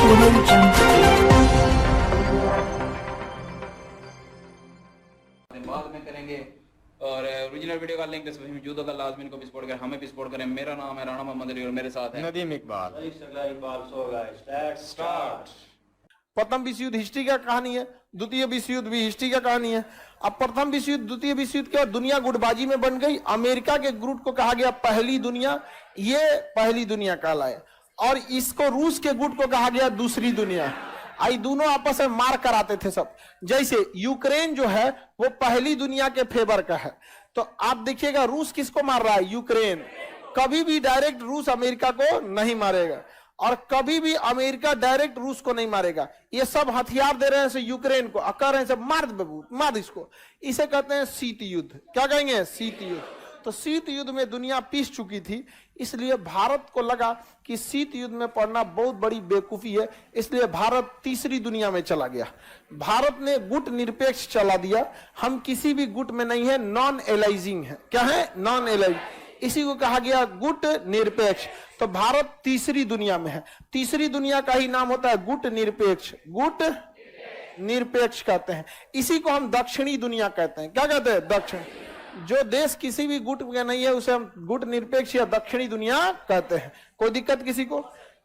बाद में करेंगे और ओरिजिनल वीडियो का लिंक डिस्क्रिप्शन में मौजूद होगा, लाजमी इनको भी सपोर्ट करें, हमें भी सपोर्ट करें। मेरा नाम है राणा मोहम्मद अली और मेरे साथ है नदीम इकबाल। प्रथम विश्व युद्ध हिस्ट्री का कहानी है, द्वितीय विश्व युद्ध भी हिस्ट्री का कहानी है। अब प्रथम विश्व युद्ध द्वितीय विश्व युद्ध के बाद दुनिया गुटबाजी में बन गई। अमेरिका के गुट को कहा गया पहली दुनिया, ये पहली दुनिया कहलाए, और इसको रूस के गुट को कहा गया दूसरी दुनिया। आई दोनों आपस में मार कराते थे सब। जैसे यूक्रेन जो है वो पहली दुनिया के फेवर का है, तो आप देखिएगा रूस किसको मार रहा है, यूक्रेन। कभी भी डायरेक्ट रूस अमेरिका को नहीं मारेगा और कभी भी अमेरिका डायरेक्ट रूस को नहीं मारेगा। ये सब हथियार दे रहे हैं यूक्रेन को, कह रहे हैं मार बाबू मार इसको। इसे कहते हैं शीत युद्ध। क्या कहेंगे, शीत युद्ध। तो शीत युद्ध में दुनिया पीस चुकी थी, इसलिए भारत को लगा कि शीत युद्ध में पड़ना बहुत बड़ी बेवकूफी है, इसलिए भारत तीसरी दुनिया में चला गया। भारत ने गुट निरपेक्ष चला दिया। हम किसी भी गुट में नहीं है, नॉन एलाइजिंग है। क्या है, नॉन एलाइजिंग, इसी को कहा गया गुट निरपेक्ष। तो भारत तीसरी दुनिया में है। तीसरी दुनिया का ही नाम होता है गुट निरपेक्ष। गुट निरपेक्ष कहते हैं। इसी को हम दक्षिणी दुनिया कहते हैं। क्या कहते हैं, दक्षिण। जो देश किसी भी गुट में नहीं है उसे हम गुट निरपेक्ष या दक्षिणी दुनिया कहते हैं। कोई दिक्कत किसी को,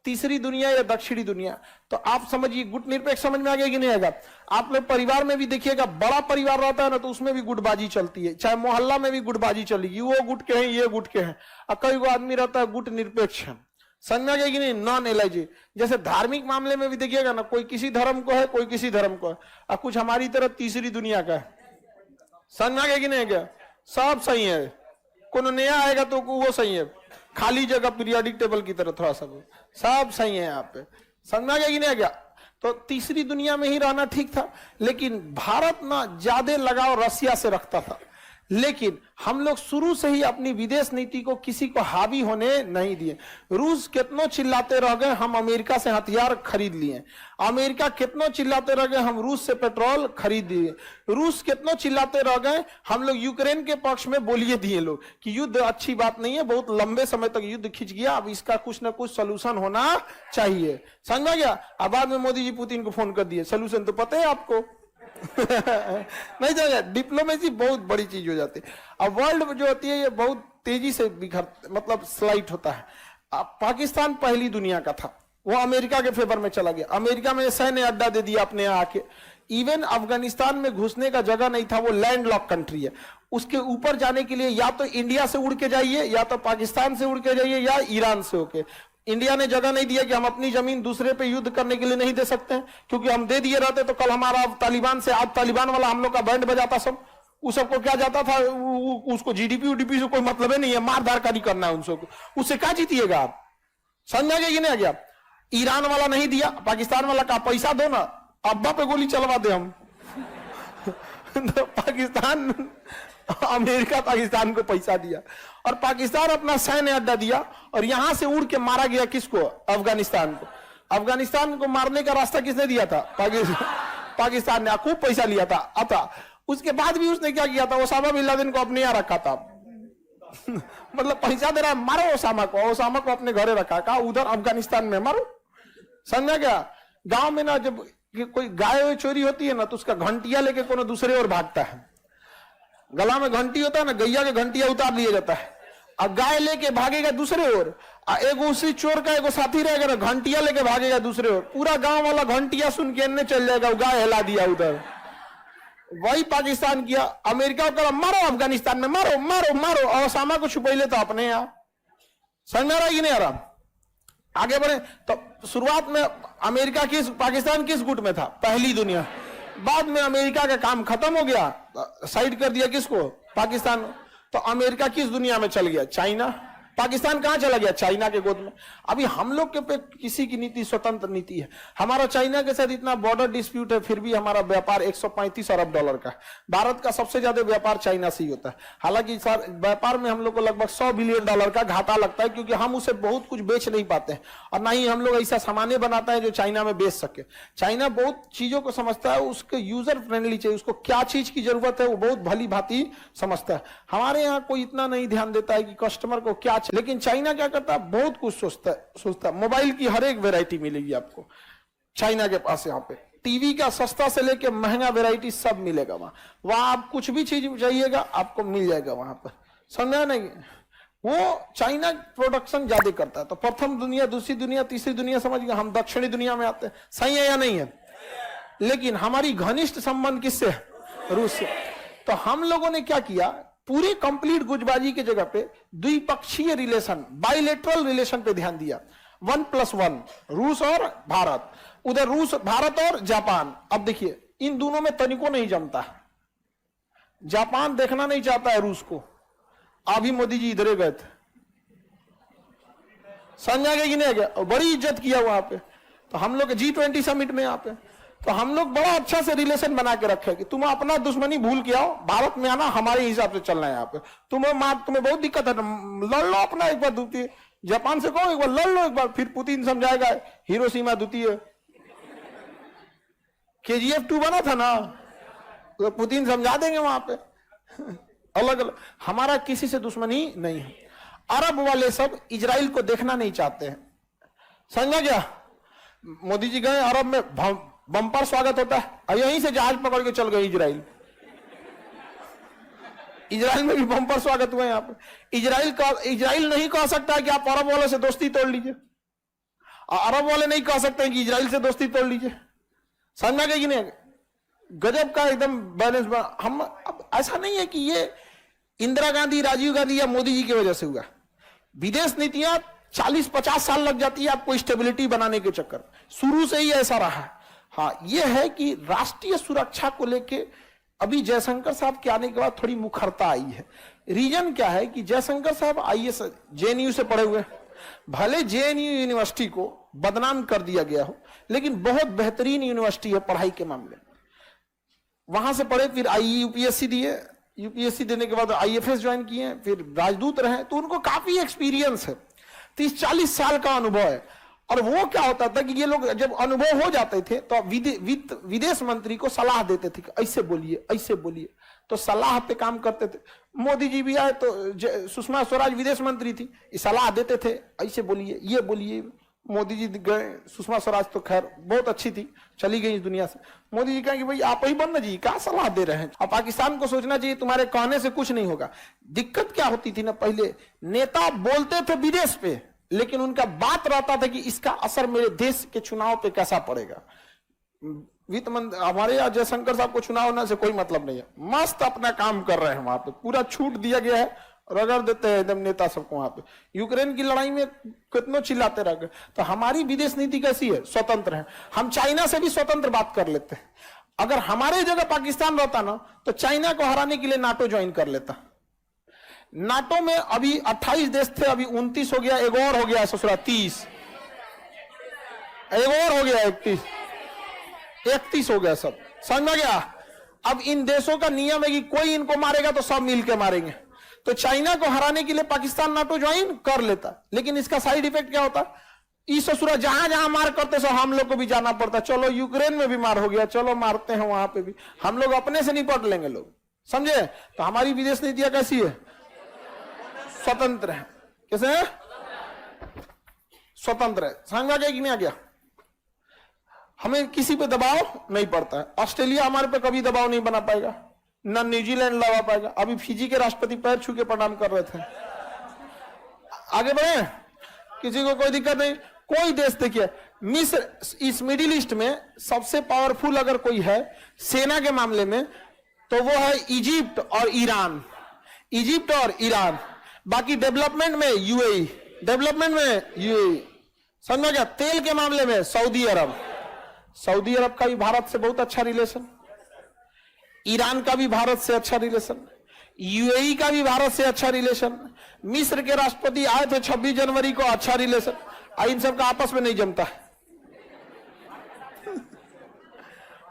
तीसरी दुनिया या दक्षिणी दुनिया। तो आप समझिए गुट निरपेक्ष समझ में आ गया कि नहीं आएगा। आप लोग परिवार में भी देखिएगा, बड़ा परिवार रहता है ना तो उसमें भी गुटबाजी चलती है, चाहे मोहल्ला में भी गुटबाजी चलेगी। वो गुट के हैं, ये गुट के हैं, और कई गो आदमी रहता है गुट निरपेक्ष है। समझ में आ गया कि नहीं, नॉन एलाइजी। जैसे धार्मिक मामले में भी देखिएगा ना, कोई किसी धर्म को है, कोई किसी धर्म को है, और कुछ हमारी तरह तीसरी दुनिया का है। समझ में आ गया कि नहीं गया, सब सही है। कोनो नया आएगा तो वो सही है, खाली जगह पीरियोडिक टेबल की तरह थोड़ा सा सब सही है यहाँ पे। समझ में आ गया कि नहीं आ गया। तो तीसरी दुनिया में ही रहना ठीक था, लेकिन भारत ना ज्यादा लगाव रसिया से रखता था। लेकिन हम लोग शुरू से ही अपनी विदेश नीति को किसी को हावी होने नहीं दिए। रूस कितनों चिल्लाते रह गए, हम अमेरिका से हथियार खरीद लिए। अमेरिका कितनों चिल्लाते रह गए, हम रूस से पेट्रोल खरीद लिए। रूस कितनों चिल्लाते रह गए, हम लोग यूक्रेन के पक्ष में बोलिए दिए लोग कि युद्ध अच्छी बात नहीं है, बहुत लंबे समय तक युद्ध खिंच गया, अब इसका कुछ ना कुछ सोल्यूशन होना चाहिए। समझ में गया। अब बाद में मोदी जी पुतिन को फोन कर दिए, सोल्यूशन तो पता है आपको। नहीं जाएगा। डिप्लोमेसी बहुत बड़ी चीज हो जाती है। अब वर्ल्ड जो होती है ये बहुत तेजी से बिखर मतलब स्लाइड होता है। अब पाकिस्तान पहली दुनिया का था, वो अमेरिका के फेवर में चला गया। अमेरिका में सैन्य अड्डा दे दिया अपने आके। इवन अफगानिस्तान में घुसने का जगह नहीं था, वो लैंड लॉक कंट्री है। उसके ऊपर जाने के लिए या तो इंडिया से उड़ के जाइए, या तो पाकिस्तान से उड़ के जाइए, या ईरान से होके। इंडिया ने जगह नहीं दिया कि हम अपनी जमीन दूसरे पे युद्ध करने के लिए नहीं दे सकते हैं, क्योंकि हम दे दिए रहते तो कल हमारा तालिबान से, आज तालिबान वाला हम लोग का बैंड बजाता सब। उस सबको क्या जाता था, उसको जीडीपी उडीपी से कोई मतलब नहीं है, मारधार का नहीं करना है उनको, उससे क्या जीतिएगा आप। समझ गया कि नहीं आ गया। ईरान वाला नहीं दिया, पाकिस्तान वाला का पैसा दो ना, अब्बा पे गोली चलवा दे हम। तो पाकिस्तान, अमेरिका पाकिस्तान को पैसा दिया और पाकिस्तान अपना सैन्य अड्डा दिया, और यहां से उड़ के मारा गया किसको, अफगानिस्तान को। अफगानिस्तान को मारने का रास्ता किसने दिया था, पाकिस्तान ने खूब पैसा लिया था। अतः उसके बाद भी उसने क्या किया था, ओसामा बिन लादेन को अपने यहाँ रखा था। मतलब पैसा दे रहा है, मारो ओसामा को, ओसामा को अपने घरे रखा, कहा उधर अफगानिस्तान में मारो। समझा क्या। गांव में ना जब कोई गाय चोरी होती है ना तो उसका घंटिया लेके कोनो दूसरे ओर भागता है। गला में घंटी होता है ना, गैया के घंटिया उतार लिया जाता है, और गाय लेके भागेगा दूसरे ओर। एगो उसी चोर का एगो साथी रहेगा ना, घंटिया लेके भागेगा दूसरे ओर। पूरा गांव वाला घंटिया सुन के अन्य चल जाएगा, गाय हिला दिया उधर। वही पाकिस्तान किया। अमेरिका को कहा मारो अफगानिस्तान में, मारो मारो मारो, और ओसामा को छुपैले तो अपने यहाँ। समझ में आ रहा है कि नहीं आ रहा। आगे बढ़े तो शुरुआत में अमेरिका किस, पाकिस्तान किस गुट में था, पहली दुनिया। बाद में अमेरिका का काम खत्म हो गया, साइड कर दिया किसको, पाकिस्तान। तो अमेरिका किस दुनिया में चल गया, चाइना। पाकिस्तान कहां चला गया, चाइना के गोद में। अभी हम लोग के पे किसी की नीति स्वतंत्र नीति है। हमारा चाइना के साथ इतना बॉर्डर डिस्प्यूट है, फिर भी हमारा व्यापार 135 अरब डॉलर का है। भारत का सबसे ज्यादा व्यापार चाइना से ही होता है। हालांकि व्यापार में हम लोग को लगभग 100 बिलियन डॉलर का घाटा लगता है, क्योंकि हम उसे बहुत कुछ बेच नहीं पाते हैं, और ना ही हम लोग ऐसा सामान्य बनाता है जो चाइना में बेच सके। चाइना बहुत चीजों को समझता है, उसके यूजर फ्रेंडली चाहिए, उसको क्या चीज की जरूरत है वो बहुत भली भांति समझता है। हमारे यहाँ कोई इतना नहीं ध्यान देता है कि कस्टमर को क्या, लेकिन चाइना क्या करता है, बहुत कुछ सोचता है। मोबाइल की हर एक वेराइटी मिलेगी आपको, चाइना के पास यहाँ पे टीवी का सस्ता से लेके महंगा वैरायटी सब मिलेगा वहां आप कुछ भी चीज चाहिएगा आपको मिल जाएगा वहां पर, समझा नहीं। वो चाइना प्रोडक्शन ज्यादा करता है। तो प्रथम दुनिया, दूसरी दुनिया, तीसरी दुनिया समझ गए, हम दक्षिणी दुनिया में आते हैं, सही है या नहीं है? लेकिन हमारी घनिष्ठ संबंध किससे है? रूस से। तो हम लोगों ने क्या किया, पूरी कंप्लीट गुटबाजी की जगह पे द्विपक्षीय रिलेशन, बाइलेटरल रिलेशन पे ध्यान दिया। 1+1 रूस और भारत, उधर रूस, भारत और जापान। अब देखिए इन दोनों में तनिको नहीं जमता। जापान देखना नहीं चाहता है रूस को। अभी मोदी जी इधर गए थे, समझा गया कि नहीं गया, और बड़ी इज्जत किया वहां पे। तो हम लोग G20 समिट में यहाँ पे, तो हम लोग बड़ा अच्छा से रिलेशन बना के रखे कि तुम अपना दुश्मनी भूल के आओ, भारत में आना, हमारे हिसाब से चलना है यहाँ पे। तुम्हें बहुत दिक्कत है, लड़ लो अपना एक बार द्वितीय, जापान से कहो एक बार लड़ लो एक बार, फिर पुतिन समझाएगा हिरोशिमा द्वितीय। KGF 2 बना था ना, तो पुतिन समझा देंगे वहां पे। अलग अलग, हमारा किसी से दुश्मनी नहीं है। अरब वाले सब इजराइल को देखना नहीं चाहते हैं, समझा क्या? मोदी जी गए अरब में, बम्पर स्वागत होता है, और यहीं से जहाज पकड़ के चल गए इजराइल। इजराइल में भी बम्पर स्वागत हुआ यहाँ पे। इजराइल नहीं कह सकता है कि आप अरब वाले से दोस्ती तोड़ लीजिए, और अरब वाले नहीं कह सकते हैं कि इजराइल से दोस्ती तोड़ लीजिए, समझा गया कि नहीं? गजब का एकदम बैलेंस। हम अब ऐसा नहीं है कि ये इंदिरा गांधी, राजीव गांधी या मोदी जी की वजह से हुआ। विदेश नीतियां 40-50 साल लग जाती है आपको स्टेबिलिटी बनाने के चक्कर, शुरू से ही ऐसा रहा है। हाँ, ये है कि राष्ट्रीय सुरक्षा को लेके अभी जयशंकर साहब के आने के बाद थोड़ी मुखरता आई है। रीजन क्या है कि जयशंकर साहब IAS JNU से पढ़े हुए, भले JNU यूनिवर्सिटी को बदनाम कर दिया गया हो, लेकिन बहुत बेहतरीन यूनिवर्सिटी है पढ़ाई के मामले में। वहां से पढ़े, फिर UPSC दिए, UPSC देने के बाद IFS ज्वाइन किए, फिर राजदूत रहे, तो उनको काफी एक्सपीरियंस है, 30-40 साल का अनुभव है। और वो क्या होता था कि ये लोग जब अनुभव हो जाते थे तो विदेश मंत्री को सलाह देते थे कि ऐसे बोलिए, ऐसे बोलिए, तो सलाह पे काम करते थे। मोदी जी भी आए तो सुषमा स्वराज विदेश मंत्री थी, सलाह देते थे, ऐसे बोलिए, ये बोलिए। मोदी जी गए, सुषमा स्वराज तो खैर बहुत अच्छी थी, चली गई इस दुनिया से। मोदी जी कहा कि भाई आप ही बनना जी, क्या सलाह दे रहे हैं? अब पाकिस्तान को सोचना चाहिए तुम्हारे कहने से कुछ नहीं होगा। दिक्कत क्या होती थी ना, पहले नेता बोलते थे विदेश पे, लेकिन उनका बात रहता था कि इसका असर मेरे देश के चुनाव पे कैसा पड़ेगा। वित्त मंत्री हमारे यहाँ जयशंकर साहब को चुनाव होने से कोई मतलब नहीं है, मस्त अपना काम कर रहे हैं वहां पे, पूरा छूट दिया गया है, रगड़ देते हैं एकदम नेता सबको वहां पे। यूक्रेन की लड़ाई में कितनों चिल्लाते रह गए। तो हमारी विदेश नीति कैसी है? स्वतंत्र है। हम चाइना से भी स्वतंत्र बात कर लेते हैं। अगर हमारे जगह पाकिस्तान रहता ना, तो चाइना को हराने के लिए नाटो ज्वाइन कर लेता। नाटो में अभी 28 देश थे, अभी 29 हो गया, एक और हो गया ससुरा 30, एक और हो गया 31 हो गया, सब समझ में गया। अब इन देशों का नियम है कि कोई इनको मारेगा तो सब मिलकर मारेंगे। तो चाइना को हराने के लिए पाकिस्तान नाटो ज्वाइन कर लेता, लेकिन इसका साइड इफेक्ट क्या होता? इस ससुरा जहां जहां मार करते सो हम लोग को भी जाना पड़ता। चलो यूक्रेन में भी मार हो गया, चलो मारते हैं वहां पे भी, हम लोग अपने से निपट लेंगे लोग, समझे? तो हमारी विदेश नीतियां कैसी है? स्वतंत्र है। कैसे है? स्वतंत्र है। समझ आ गया कि नहीं आ गया? हमें किसी पे दबाव नहीं पड़ता है। ऑस्ट्रेलिया हमारे पे कभी दबाव नहीं बना पाएगा, ना न्यूजीलैंड लगा पाएगा। अभी फिजी के राष्ट्रपति पैर छू के प्रणाम कर रहे थे। आगे बढ़े, किसी को कोई दिक्कत नहीं। कोई देश देखिए, मिस्र, इस मिडिल ईस्ट में सबसे पावरफुल अगर कोई है सेना के मामले में तो वो है इजिप्ट और ईरान। इजिप्ट और ईरान। बाकी डेवलपमेंट में UAE, डेवलपमेंट में UAE, समझ गया? तेल के मामले में सऊदी अरब, सऊदी अरब का भी भारत से बहुत अच्छा रिलेशन, ईरान का भी भारत से अच्छा रिलेशन, UAE का भी भारत से अच्छा रिलेशन। मिस्र के राष्ट्रपति आए थे 26 जनवरी को, अच्छा रिलेशन। इन सब का आपस में नहीं जमता है।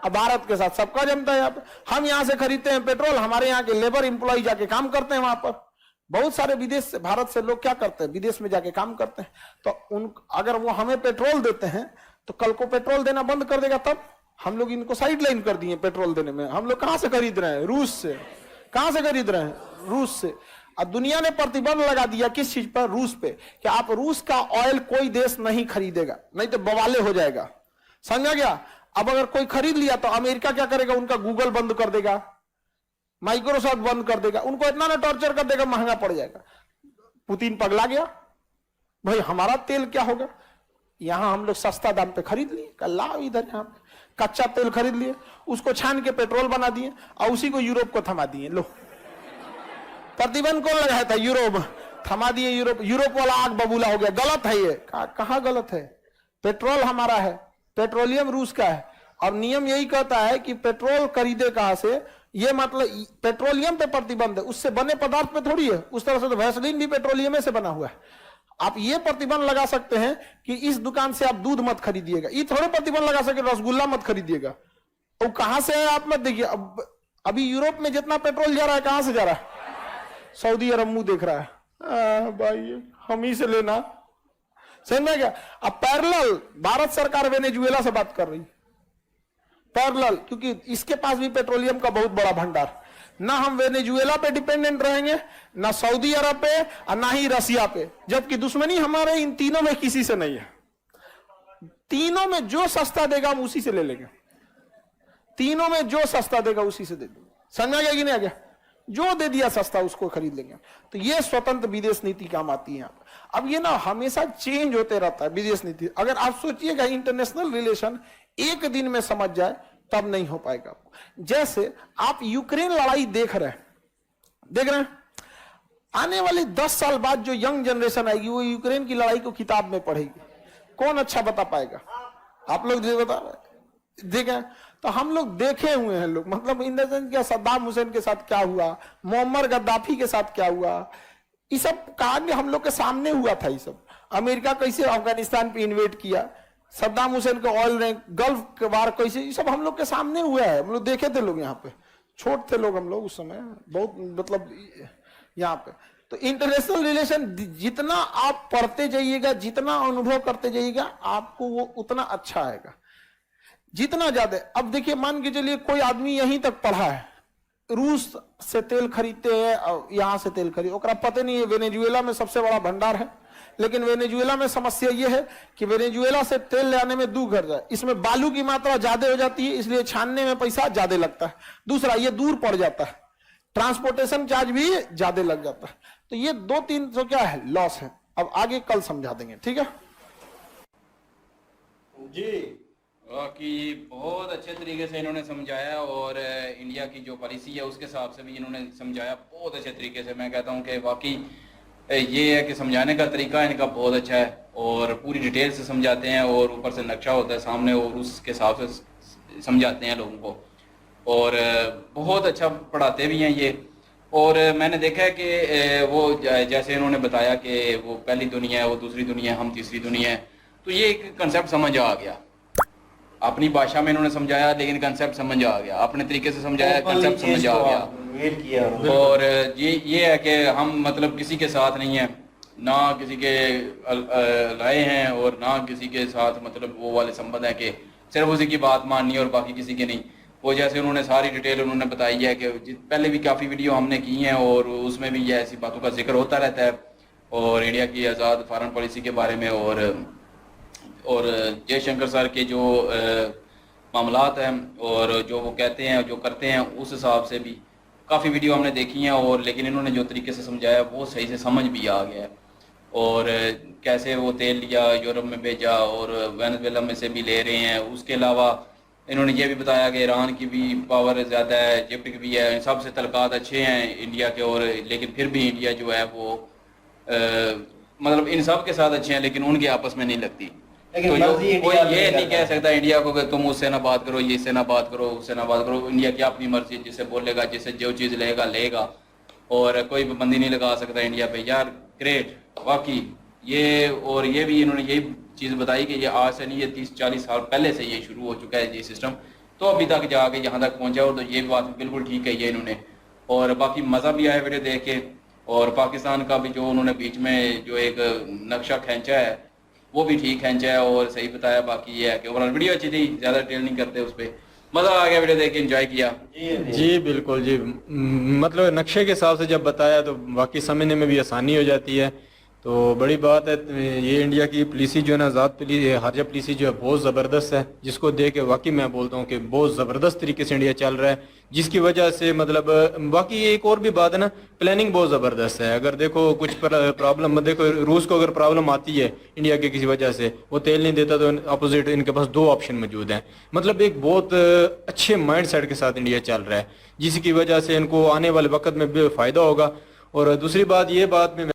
अब भारत के साथ सबका जमता है। यहाँ पे हम यहाँ से खरीदते हैं पेट्रोल, हमारे यहाँ के लेबर इंप्लॉय जाके काम करते हैं वहां पर। बहुत सारे विदेश से, भारत से लोग क्या करते हैं, विदेश में जाके काम करते हैं। तो अगर वो हमें पेट्रोल देते हैं तो कल को पेट्रोल देना बंद कर देगा, तब हम लोग इनको साइड लाइन कर दिए पेट्रोल देने में। हम लोग कहां से खरीद रहे हैं? रूस से। कहां से खरीद रहे हैं? रूस से। और दुनिया ने प्रतिबंध लगा दिया किस चीज पर? रूस पे, कि आप रूस का ऑयल कोई देश नहीं खरीदेगा, नहीं तो बवाले हो जाएगा। समझा गया। अब अगर कोई खरीद लिया तो अमेरिका क्या करेगा, उनका गूगल बंद कर देगा, माइक्रोसॉफ्ट बंद कर देगा, उनको इतना ना टॉर्चर कर देगा, महंगा पड़ जाएगा। पुतिन पगला गया, भाई हमारा तेल क्या होगा, यहां हम लोग सस्ता दाम पे खरीद लिए, कल इधर यहां पे कच्चा तेल खरीद लिए, उसको छान के पेट्रोल बना दिए और उसी को यूरोप को थमा दिए। लो, प्रतिबंध कौन लगाया था, यूरोप, थमा दिए यूरोप। यूरोप वाला आग बबूला हो गया। गलत है ये, कहां गलत है, पेट्रोल हमारा है, पेट्रोलियम रूस का है, और नियम यही कहता है कि पेट्रोल खरीदे कहां से, ये मतलब पेट्रोलियम पे प्रतिबंध है, उससे बने पदार्थ पे थोड़ी है। उस तरह से तो वैसलीन भी पेट्रोलियम से बना हुआ है। आप ये प्रतिबंध लगा सकते हैं कि इस दुकान से आप दूध मत खरीदिएगा, ये थोड़े प्रतिबंध लगा सके रसगुल्ला मत खरीदिएगा। तो कहां से है आप मत देखिए। अभी यूरोप में जितना पेट्रोल जा रहा है कहां से जा रहा है, सऊदी अरब मुंह देख रहा है, भाई हम ही से लेना, समझ में क्या। अब पैरेलल भारत सरकार वेनेजुएला से बात कर रही, पैरेलल, क्योंकि इसके पास भी पेट्रोलियम का बहुत बड़ा भंडार। ना हम वेनेजुएला पे डिपेंडेंट रहेंगे, ना सऊदी अरब पे, और ना ही रसिया पे, जबकि दुश्मनी हमारे इन तीनों में किसी से नहीं है। तीनों में जो सस्ता देगा हम उसी से ले लेंगे, तीनों में जो सस्ता देगा उसी से दे देंगे। समझ आ गया कि नहीं आ गया, जो दे दिया सस्ता उसको खरीद लेंगे। तो ये स्वतंत्र विदेश नीति काम आती है। अब ये ना हमेशा चेंज होते रहता है विदेश नीति। अगर आप सोचिएगा इंटरनेशनल रिलेशन एक दिन में समझ जाए तब नहीं हो पाएगा। जैसे आप यूक्रेन लड़ाई देख रहे हैं, आने वाली 10 साल बाद जो यंग जनरेशन आएगी वो यूक्रेन की लड़ाई को किताब में पढ़ेगी। कौन अच्छा बता पाएगा, आप लोग बता देखें। तो हम लोग देखे हुए हैं लोग, मतलब इन द सेंस क्या, सद्दाम हुसैन के साथ क्या हुआ, मोहम्मद गद्दाफी के साथ क्या हुआ, ये सब कांड हम लोग के सामने हुआ था। ये सब अमेरिका कैसे अफगानिस्तान पे इन्वेट किया, सद्दाम हुसैन के ऑयल रैंक, गल्फ के वार कैसे, ये सब हम लोग के सामने हुआ है। हम लोग देखे थे, लोग यहाँ पे छोटे थे लोग हम लोग उस समय, बहुत मतलब यहाँ पे। तो इंटरनेशनल रिलेशन जितना आप पढ़ते जाइएगा, जितना अनुभव करते जाइएगा, आपको वो उतना अच्छा आएगा, जितना ज्यादा। अब देखिए, मान के चलिए कोई आदमी यहीं तक पढ़ा है, रूस से तेल खरीदते हैं और यहाँ से तेल खरीद, ओकरा पता नहीं है वेनेजुएला में सबसे बड़ा भंडार है, लेकिन वेनेजुएला में समस्या यह है कि वेनेजुएला से तेल ले आने में 2 घर जाए, इसमें बालू की मात्रा ज्यादा हो जाती है, इसलिए छानने में पैसा ज्यादा लगता है। दूसरा, ये दूर पड़ जाता है, ट्रांसपोर्टेशन चार्ज भी ज्यादा लग जाता है। तो ये 2-3 जो क्या है लॉस है। अब आगे कल समझा देंगे, ठीक है जी। कि बहुत अच्छे तरीके से इन्होंने समझाया, और इंडिया की जो पॉलिसी है उसके हिसाब से भी इन्होंने समझाया बहुत अच्छे तरीके से। मैं कहता हूँ कि वाकई ये है कि समझाने का तरीका इनका बहुत अच्छा है, और पूरी डिटेल से समझाते हैं, और ऊपर से नक्शा होता है सामने, और उसके हिसाब से समझाते हैं लोगों को, और बहुत अच्छा पढ़ाते भी हैं ये। और मैंने देखा है कि वो जैसे इन्होंने बताया कि वो पहली दुनिया है, वो दूसरी दुनिया है, हम तीसरी दुनिया है, तो ये एक कंसेप्ट समझ आ गया। अपनी भाषा में इन्होंने समझाया, लेकिन कंसेप्ट समझ आ गया, अपने तरीके से समझाया, कंसेप्ट समझ आ गया। और ये है कि हम मतलब किसी के साथ नहीं है, ना किसी के लाए हैं, और ना किसी के साथ मतलब वो वाले संबंध है कि सिर्फ उसी की बात माननी और बाकी किसी की नहीं। वो जैसे उन्होंने सारी डिटेल उन्होंने बताई है कि पहले भी काफ़ी वीडियो हमने की हैं, और उसमें भी ये ऐसी बातों का जिक्र होता रहता है, और इंडिया की आज़ाद फॉरेन पॉलिसी के बारे में, और जयशंकर सर के जो मामलात हैं और जो वो कहते हैं, जो करते हैं, उस हिसाब से भी काफ़ी वीडियो हमने देखी हैं। और लेकिन इन्होंने जो तरीके से समझाया वो सही से समझ भी आ गया है, और कैसे वो तेल लिया, यूरोप में भेजा, और वेनेजुएला में से भी ले रहे हैं। उसके अलावा इन्होंने ये भी बताया कि ईरान की भी पावर ज़्यादा है, इजिप्ट की भी है, सबसे तल्लुकात अच्छे हैं इंडिया के, और लेकिन फिर भी इंडिया जो है वो मतलब इन सब के साथ अच्छे हैं, लेकिन उनके आपस में नहीं लगती। तो कोई ये नहीं कह सकता इंडिया को कि तुम उससे ना बात करो, ये इससे ना बात करो, उससे ना बात करो। इंडिया की अपनी मर्जी, जिसे बोलेगा, जिसे जो चीज़ लेगा लेगा, और कोई पाबंदी नहीं लगा सकता इंडिया पे। यार ग्रेट, वाकई ये। और ये भी इन्होंने यही चीज़ बताई कि ये आज से नहीं, ये 30-40 साल पहले से ये शुरू हो चुका है ये सिस्टम, तो अभी तक जाके यहाँ तक पहुँचा। और तो ये बात बिल्कुल ठीक है ये इन्होंने। और बाकी मज़ा भी आया वीडियो देख के, और पाकिस्तान का भी जो उन्होंने बीच में जो एक नक्शा खींचा है वो भी ठीक खींचा है और सही बताया। बाकी ये है कि ओवरऑल वीडियो अच्छी थी, ज़्यादा डिटेल नहीं करते उस पर। मज़ा आ गया वीडियो देख के, एंजॉय किया। जी बिल्कुल जी, मतलब नक्शे के हिसाब से जब बताया तो बाकी समझने में भी आसानी हो जाती है तो बड़ी बात है। ये इंडिया की पॉलिसी जो है ना, आज़ाद हारजा पॉलिसी जो है बहुत ज़बरदस्त है, जिसको देख के वाकई मैं बोलता हूँ कि बहुत ज़बरदस्त तरीके से इंडिया चल रहा है, जिसकी वजह से मतलब बाकी एक और भी बात है ना, प्लानिंग बहुत ज़बरदस्त है। अगर देखो कुछ प्रॉब्लम, देखो रूस को अगर प्रॉब्लम आती है इंडिया के किसी वजह से, वो तेल नहीं देता, तो अपोजिट इनके पास दो ऑप्शन मौजूद हैं। मतलब एक बहुत अच्छे माइंड सेट के साथ इंडिया चल रहा है, जिसकी वजह से इनको आने वाले वक्त में भी फ़ायदा होगा। और दूसरी बात, ये बात में